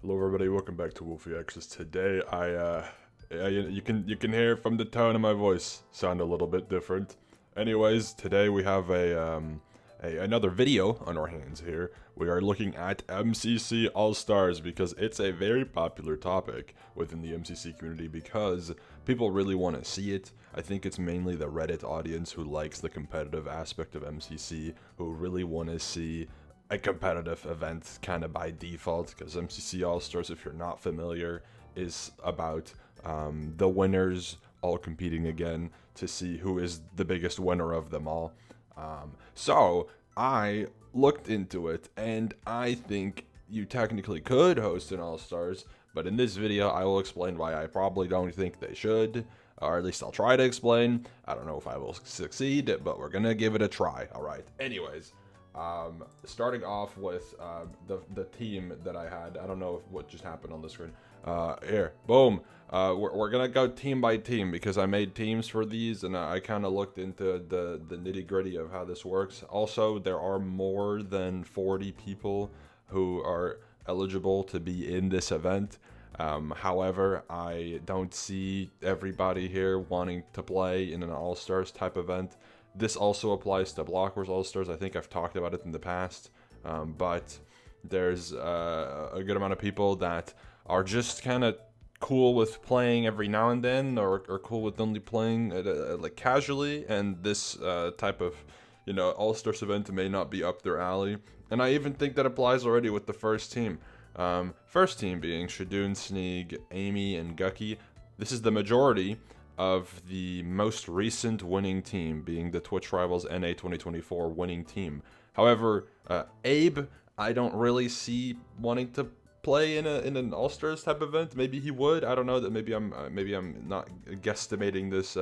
Hello everybody, welcome back to Wolfeei. Today you can hear from the tone of my voice sound a little bit different. Anyways, today we have another video on our hands here. We are looking at MCC All Stars because it's a very popular topic within the MCC community because people really want to see it. I think it's mainly the Reddit audience who likes the competitive aspect of MCC, who really want to see a competitive event kind of by default, because MCC All Stars, if you're not familiar, is about the winners all competing again to see who is the biggest winner of them all. So I looked into it, and I think you technically could host an All Stars, but in this video I will explain why I probably don't think they should, or at least I'll try to explain. I don't know if I will succeed, but we're gonna give it a try. Alright, anyways. Starting off with the team that I had. I don't know what just happened on the screen. Here, boom. We're gonna go team by team because I made teams for these, and I kind of looked into the nitty gritty of how this works. Also, there are more than 40 people who are eligible to be in this event. However, I don't see everybody here wanting to play in an All-Stars type event. This also applies to Block Wars All-Stars. I think I've talked about it in the past, but there's a good amount of people that are just kind of cool with playing every now and then, or cool with only playing like casually, and this type of, All-Stars event may not be up their alley. And I even think that applies already with the first team. First team being Shadoon, Sneeg, Amy, and Gucky. This is the majority of the most recent winning team, being the Twitch Rivals NA 2024 winning team. However, Abe, I don't really see wanting to play in an All Stars type event. Maybe he would. I don't know. That maybe I'm not guesstimating this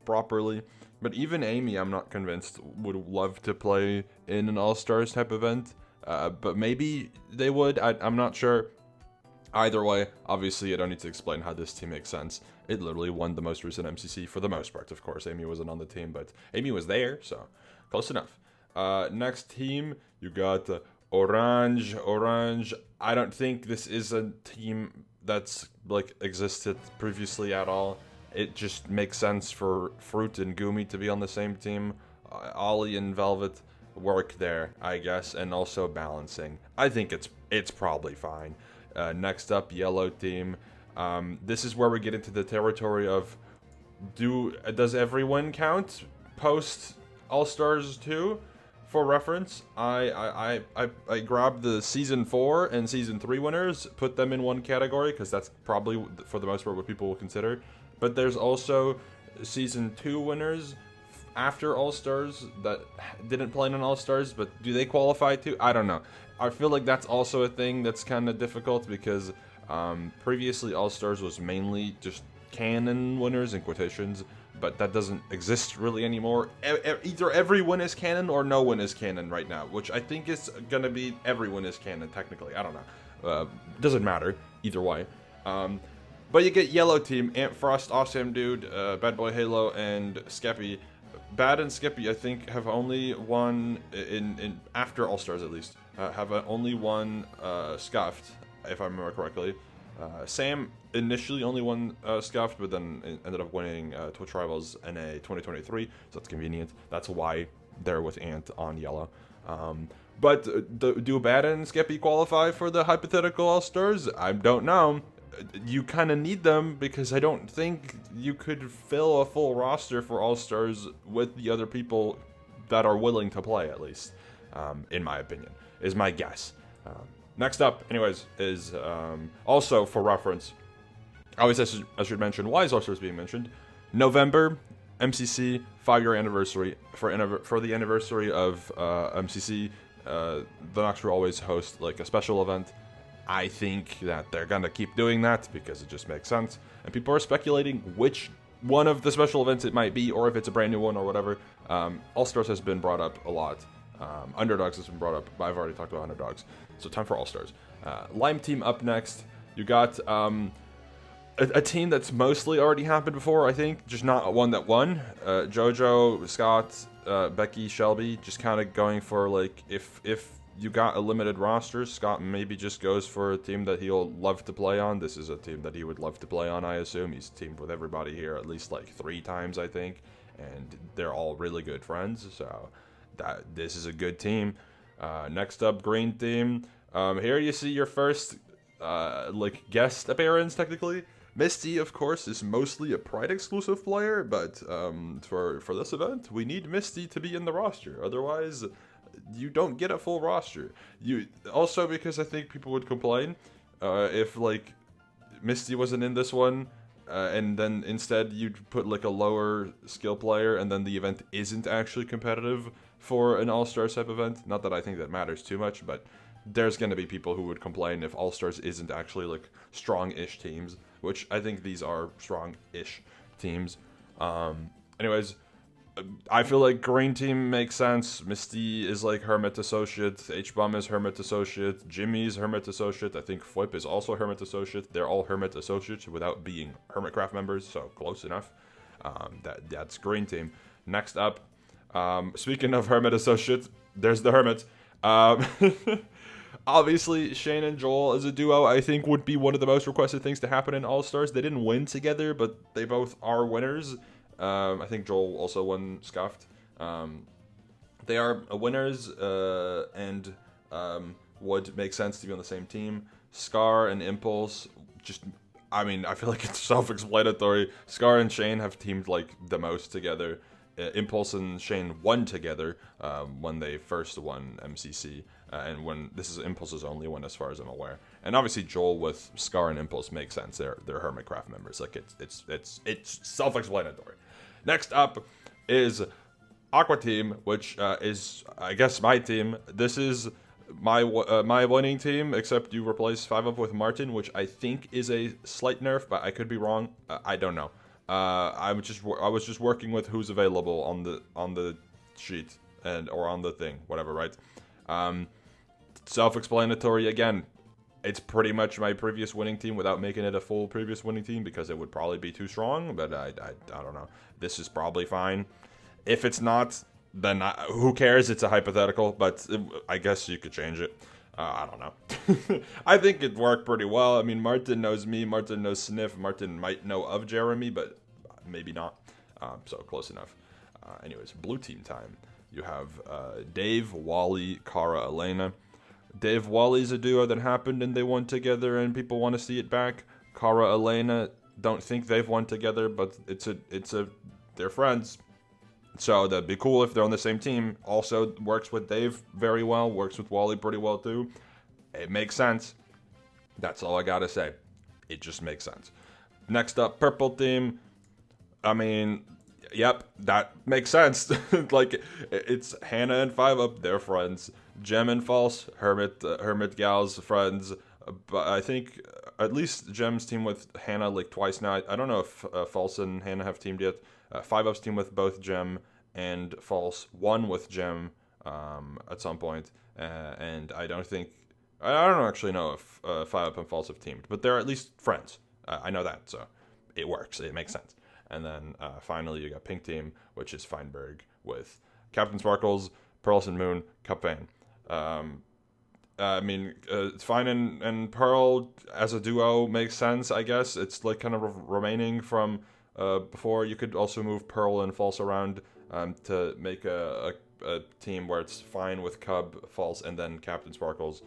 properly. But even Amy, I'm not convinced would love to play in an All Stars type event. But maybe they would. I'm not sure. Either way, obviously I don't need to explain how this team makes sense. It literally won the most recent MCC for the most part. Of course, Amy wasn't on the team, but Amy was there, so close enough. Next team, you got Orange. I don't think this is a team that's like existed previously at all. It just makes sense for Fruit and Gumi to be on the same team. Ollie and Velvet work there, I guess, and also balancing. I think it's probably fine. Next up, Yellow team. This is where we get into the territory of does every win count post All Stars 2? For reference, I grabbed the season 4 and season 3 winners, put them in one category because that's probably for the most part what people will consider. But there's also season 2 winners after All Stars that didn't play in an All Stars, but do they qualify too? I don't know. I feel like that's also a thing that's kind of difficult because previously All Stars was mainly just canon winners in quotations, but that doesn't exist really anymore. Either every win is canon or no one is canon right now, which I think is gonna be every win is canon technically. I don't know. Doesn't matter either way. But you get Yellow team: Ant Frost, Awesome Dude, Bad Boy Halo, and Skeppy. Bad and Skippy, I think, have only won in after All Stars at least. Have only won Scuffed, if I remember correctly. Sam initially only won Scuffed, but then ended up winning Twitch Rivals NA 2023, so that's convenient. That's why they're with Ant on Yellow. But do Bad and Skippy qualify for the hypothetical All Stars? I don't know. You kind of need them because I don't think you could fill a full roster for All Stars with the other people that are willing to play, at least, in my opinion, is my guess. Next up, anyways, is also for reference. Obviously, I should mention why is All Stars being mentioned. November, MCC 5-year anniversary. For the anniversary of MCC, the Nox will always host like a special event. I think that they're gonna keep doing that because it just makes sense. And people are speculating which one of the special events it might be, or if it's a brand new one or whatever. All Stars has been brought up a lot. Underdogs has been brought up, but I've already talked about Underdogs. So time for All Stars. Lime team up next. You got a team that's mostly already happened before, I think, just not one that won. Jojo, Scott, Becky, Shelby, just kind of going for like if you got a limited roster. Scott maybe just goes for a team that he'll love to play on. This is a team that he would love to play on, I assume. He's teamed with everybody here at least like 3 times, I think, and they're all really good friends, so this is a good team. Next up, green team. Here you see your first like guest appearance, technically. Misty, of course, is mostly a Pride exclusive player, but for this event, we need Misty to be in the roster. Otherwise, you don't get a full roster. You also, because I think people would complain if like Misty wasn't in this one, and then instead you'd put like a lower skill player, and then the event isn't actually competitive for an All-Stars type event. Not that I think that matters too much, but there's going to be people who would complain if All-Stars isn't actually like strong-ish teams, which I think these are strong-ish teams. Anyways, I feel like green team makes sense. Misty is like Hermit Associate, H-Bomb is Hermit Associate, Jimmy's Hermit Associate, I think Flip is also Hermit Associate. They're all Hermit Associates without being Hermitcraft members, so close enough. That's green team. Next up, speaking of Hermit Associate, there's the Hermit. Obviously, Shane and Joel as a duo, I think, would be one of the most requested things to happen in All-Stars. They didn't win together, but they both are winners. I think Joel also won Scuffed. They are winners and would make sense to be on the same team. Scar and Impulse, I feel like it's self-explanatory. Scar and Shane have teamed like the most together. Impulse and Shane won together when they first won MCC, and when this is Impulse's only one as far as I'm aware. And obviously Joel with Scar and Impulse makes sense. They're Hermitcraft members. Like it's self-explanatory. Next up is Aqua Team, which is I guess my team. This is my winning team, except you replace 5-Up with Martin, which I think is a slight nerf, but I could be wrong. I don't know. I was just working with who's available on the sheet or on the thing, whatever, right? Self-explanatory again. It's pretty much my previous winning team without making it a full previous winning team because it would probably be too strong. But I don't know. This is probably fine. If it's not, then who cares? It's a hypothetical, but I guess you could change it. I don't know. I think it worked pretty well. I mean, Martin knows me. Martin knows Sniff. Martin might know of Jeremy, but maybe not. So close enough. Anyways, blue team time. You have Dave, Wally, Kara, Elena. Dave, Wally's a duo that happened and they won together and people want to see it back. Kara, Elena, don't think they've won together, but they're friends. So that'd be cool if they're on the same team. Also works with Dave very well, works with Wally pretty well too. It makes sense. That's all I gotta say. It just makes sense. Next up, purple team. I mean, yep, that makes sense. Like, it's Hannah and 5-Up, they're friends. Gem and False, Hermit Gals, friends. But I think at least Gem's team with Hannah like twice now. I don't know if False and Hannah have teamed yet. 5-Up's team with both Gem and False, one with Gem at some point. And I don't actually know if 5-Up and False have teamed, but they're at least friends. I know that, so it works. It makes sense. And then finally you got Pink Team, which is Feinberg with Captain Sparkles, Pearls and Moon, Cupvane. Fine and Pearl as a duo makes sense, I guess. It's like kind of remaining from before. You could also move Pearl and False around to make a team where it's fine with Cub, False, and then Captain Sparkles.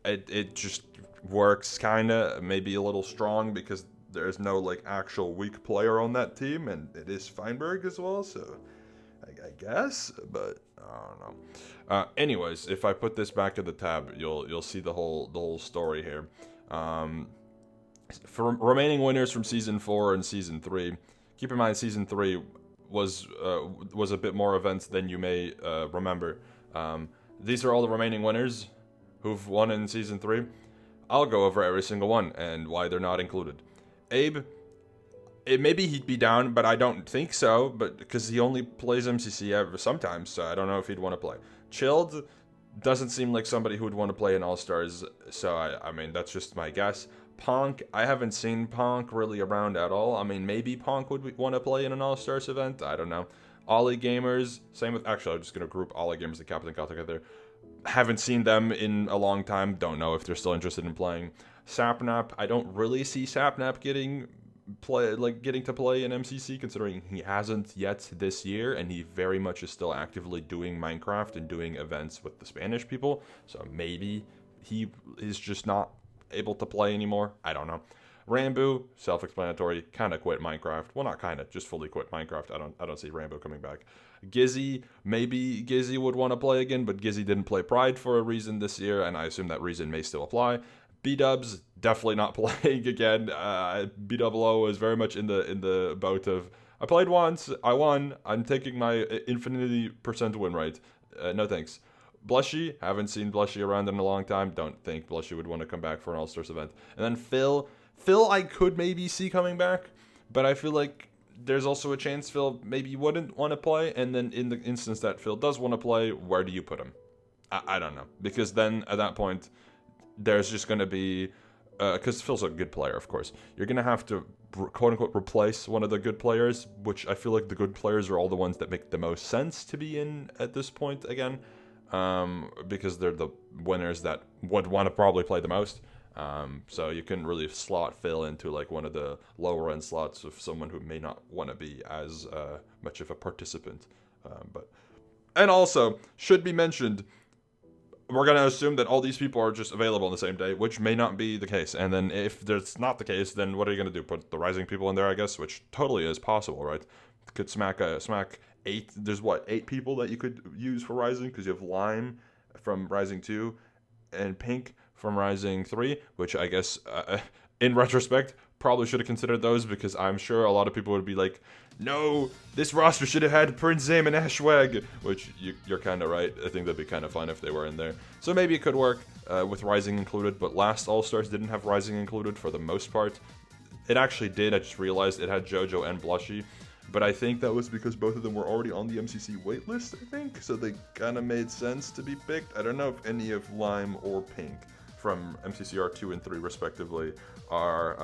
It just works kinda, maybe a little strong because there's no like actual weak player on that team, and it is Feinberg as well, so I guess, but I don't know. Anyways, if I put this back in the tab, you'll see the whole story here. For remaining winners from season 4 and season 3, keep in mind season 3 was a bit more events than you may remember. These are all the remaining winners who've won in season 3. I'll go over every single one and why they're not included. Abe, maybe he'd be down, but I don't think so, but because he only plays MCC sometimes, so I don't know if he'd want to play. Chilled doesn't seem like somebody who would want to play in All-Stars, so I mean, that's just my guess. Ponk, I haven't seen Ponk really around at all. I mean, maybe Ponk would want to play in an All-Stars event, I don't know. Ollie Gamers, same with, actually, I'm just going to group Ollie Gamers and Captain Cal together. Haven't seen them in a long time. Don't know if they're still interested in playing. Sapnap, I don't really see Sapnap getting to play in MCC, considering he hasn't yet this year, and he very much is still actively doing Minecraft and doing events with the Spanish people. So maybe he is just not able to play anymore. I don't know. Rambo, self-explanatory, kind of quit Minecraft. Well, not kind of, just fully quit Minecraft. I don't see Rambo coming back. Gizzy, maybe Gizzy would want to play again, but Gizzy didn't play Pride for a reason this year, and I assume that reason may still apply. B-Dubs, definitely not playing again. B-Double-O is very much in the boat of, I played once, I won, I'm taking my infinity % win rate. No thanks. Blushy, haven't seen Blushy around in a long time. Don't think Blushy would want to come back for an All-Stars event. And then Phil I could maybe see coming back, but I feel like there's also a chance Phil maybe wouldn't want to play, and then in the instance that Phil does want to play, where do you put him? I don't know, because then at that point, there's just going to be, because Phil's a good player, of course, you're going to have to quote-unquote replace one of the good players, which I feel like the good players are all the ones that make the most sense to be in at this point again, because they're the winners that would want to probably play the most. So you can really slot Phil into like one of the lower end slots of someone who may not want to be as much of a participant. And also should be mentioned, we're going to assume that all these people are just available on the same day, which may not be the case. And then if that's not the case, then what are you going to do? Put the Rising people in there, I guess, which totally is possible, right? Could smack 8. There's 8 people that you could use for Rising, because you have Lime from Rising 2 and Pink from Rising 3, which I guess, in retrospect, probably should have considered those, because I'm sure a lot of people would be like, no, this roster should have had Prince Zame and Ashwag, which you're kind of right. I think that'd be kind of fun if they were in there. So maybe it could work with Rising included, but last All-Stars didn't have Rising included for the most part. It actually did. I just realized it had JoJo and Blushy, but I think that was because both of them were already on the MCC waitlist, I think, so they kind of made sense to be picked. I don't know if any of Lime or Pink from MCCR 2 and 3 respectively are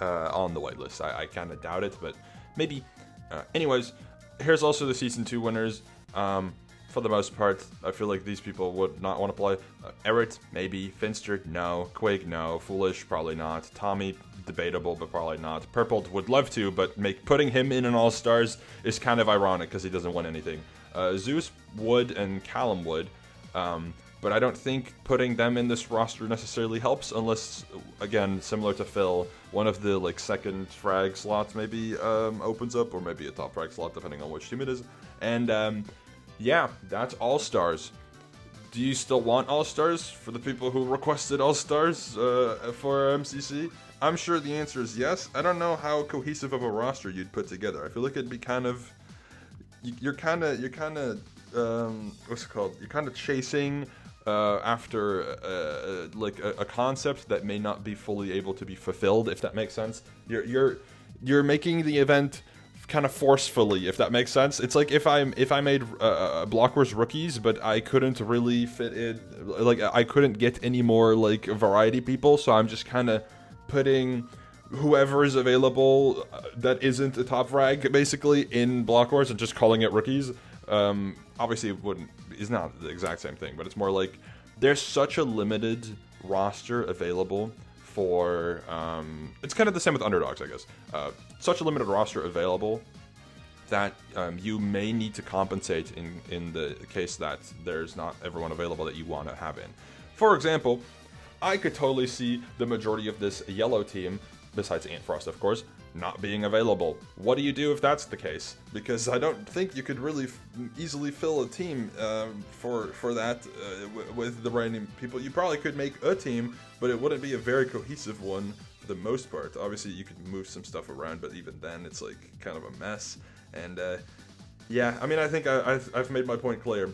on the whitelist. I kind of doubt it, but maybe. Anyways, here's also the Season 2 winners. For the most part, I feel like these people would not want to play. Eret, maybe. Finster, no. Quake, no. Foolish, probably not. Tommy, debatable, but probably not. Purple would love to, but putting him in an All-Stars is kind of ironic because he doesn't win anything. Zeus would, and Callum would. But I don't think putting them in this roster necessarily helps, unless, again, similar to Phil, one of the second frag slots maybe opens up, or maybe a top frag slot, depending on which team it is. And yeah, that's All-Stars. Do you still want All-Stars for the people who requested All-Stars for MCC? I'm sure the answer is yes. I don't know how cohesive of a roster you'd put together. I feel like it'd be kind of, you're kind of what's it called? You're kind of chasing after a concept that may not be fully able to be fulfilled, if that makes sense. You're making the event kind of forcefully, if that makes sense. It's like if I made Block Wars Rookies, but I couldn't really fit in, I couldn't get any more variety people, so I'm just kind of putting whoever is available that isn't a top frag basically in Block Wars and just calling it Rookies. Obviously it's not the exact same thing, but it's more like there's such a limited roster available for, it's kind of the same with Underdogs, I guess. Such a limited roster available that you may need to compensate in the case that there's not everyone available that you want to have in. For example, I could totally see the majority of this yellow team, besides Ant Frost, of course, not being available. What do you do if that's the case? Because I don't think you could really easily fill a team for that with the random people. You probably could make a team, but it wouldn't be a very cohesive one for the most part. Obviously, you could move some stuff around, but even then, it's kind of a mess. And yeah, I mean, I think I've made my point clear.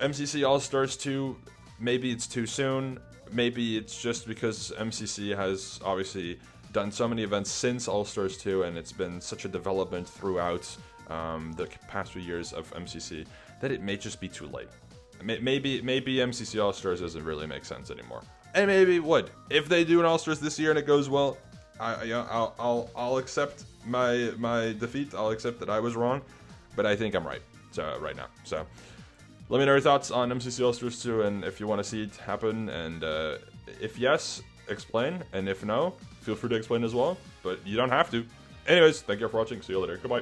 MCC All Stars 2, maybe it's too soon. Maybe it's just because MCC has obviously done so many events since All Stars 2, and it's been such a development throughout the past few years of MCC that it may just be too late. Maybe MCC All Stars doesn't really make sense anymore. And maybe it would. If they do an All Stars this year and it goes well, I'll accept my defeat. I'll accept that I was wrong, but I think I'm right. So right now. So let me know your thoughts on MCC All Stars 2, and if you want to see it happen, and if yes, explain, and if no, feel free to explain as well. But you don't have to. Anyways, thank you for watching. See you later. Goodbye.